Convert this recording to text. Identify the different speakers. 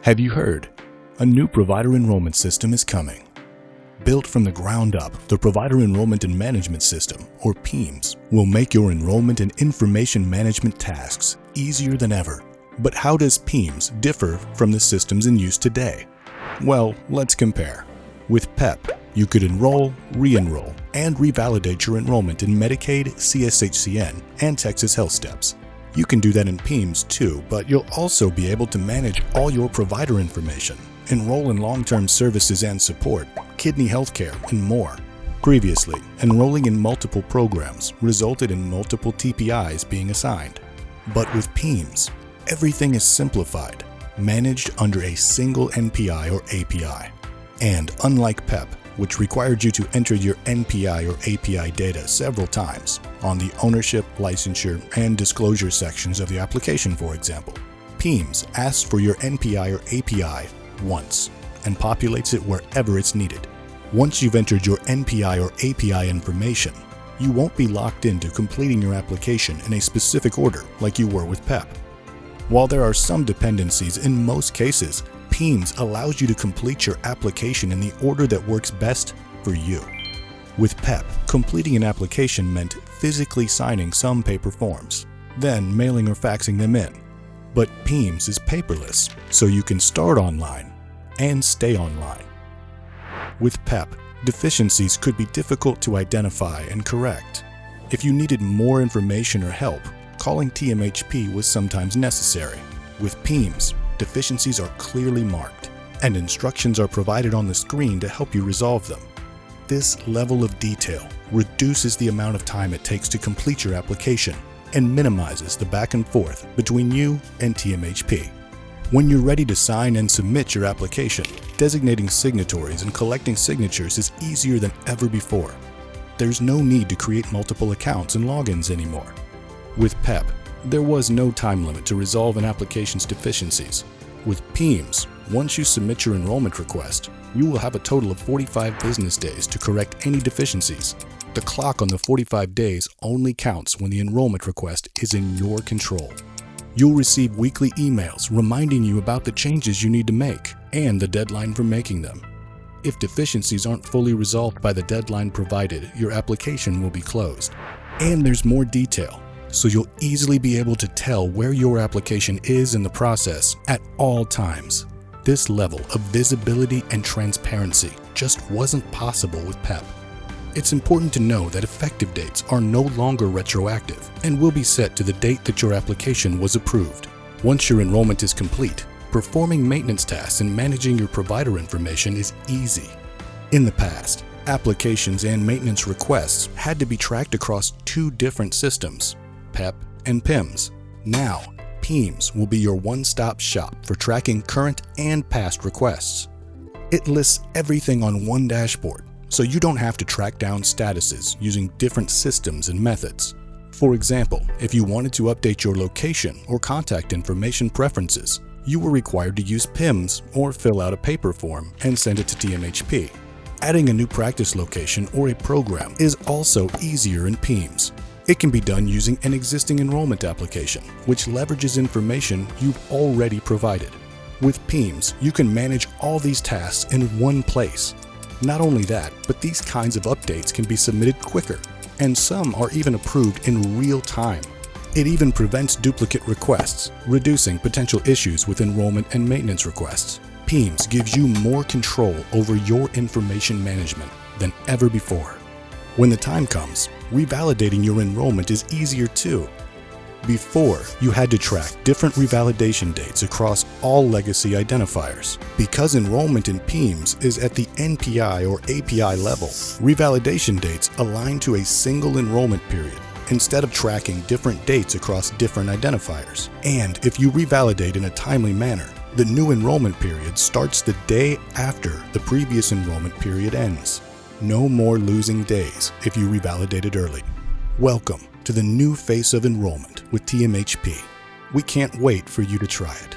Speaker 1: Have you heard? A new provider enrollment system is coming. Built from the ground up, the Provider Enrollment and Management System, or PEMS, will make your enrollment and information management tasks easier than ever. But how does PEMS differ from the systems in use today? Well, let's compare. With PEP, you could enroll, re-enroll, and revalidate your enrollment in Medicaid, CSHCN, and Texas Health Steps. You can do that in PEMS too, but you'll also be able to manage all your provider information, enroll in long-term services and support, kidney healthcare, and more. Previously, enrolling in multiple programs resulted in multiple TPIs being assigned. But with PEMS, everything is simplified, managed under a single NPI or API. And unlike PEP, which required you to enter your NPI or API data several times on the ownership, licensure, and disclosure sections of the application, for example, PEMS asks for your NPI or API once and populates it wherever it's needed. Once you've entered your NPI or API information, you won't be locked into completing your application in a specific order like you were with PEP. While there are some dependencies, in most cases, PEMS allows you to complete your application in the order that works best for you. With PEP, completing an application meant physically signing some paper forms, then mailing or faxing them in. But PEMS is paperless, so you can start online and stay online. With PEP, deficiencies could be difficult to identify and correct. If you needed more information or help, calling TMHP was sometimes necessary. With PEMS, deficiencies are clearly marked, and instructions are provided on the screen to help you resolve them. This level of detail reduces the amount of time it takes to complete your application and minimizes the back and forth between you and TMHP. When you're ready to sign and submit your application, designating signatories and collecting signatures is easier than ever before. There's no need to create multiple accounts and logins anymore. With PEP, there was no time limit to resolve an application's deficiencies. With PEMS, once you submit your enrollment request, you will have a total of 45 business days to correct any deficiencies. The clock on the 45 days only counts when the enrollment request is in your control. You'll receive weekly emails reminding you about the changes you need to make and the deadline for making them. If deficiencies aren't fully resolved by the deadline provided, your application will be closed. And there's more detail, so you'll easily be able to tell where your application is in the process at all times. This level of visibility and transparency just wasn't possible with PEP. It's important to know that effective dates are no longer retroactive and will be set to the date that your application was approved. Once your enrollment is complete, performing maintenance tasks and managing your provider information is easy. In the past, applications and maintenance requests had to be tracked across two different systems, PEP and PEMS. Now, PEMS will be your one-stop shop for tracking current and past requests. It lists everything on one dashboard, so you don't have to track down statuses using different systems and methods. For example, if you wanted to update your location or contact information preferences, you were required to use PEMS or fill out a paper form and send it to TMHP. Adding a new practice location or a program is also easier in PEMS. It can be done using an existing enrollment application, which leverages information you've already provided. With PEMS, you can manage all these tasks in one place. Not only that, but these kinds of updates can be submitted quicker, and some are even approved in real time. It even prevents duplicate requests, reducing potential issues with enrollment and maintenance requests. PEMS gives you more control over your information management than ever before. When the time comes, revalidating your enrollment is easier too. Before, you had to track different revalidation dates across all legacy identifiers. Because enrollment in PEMS is at the NPI or API level, revalidation dates align to a single enrollment period instead of tracking different dates across different identifiers. And if you revalidate in a timely manner, the new enrollment period starts the day after the previous enrollment period ends. No more losing days if you revalidated early. Welcome to the new face of enrollment with TMHP. We can't wait for you to try it.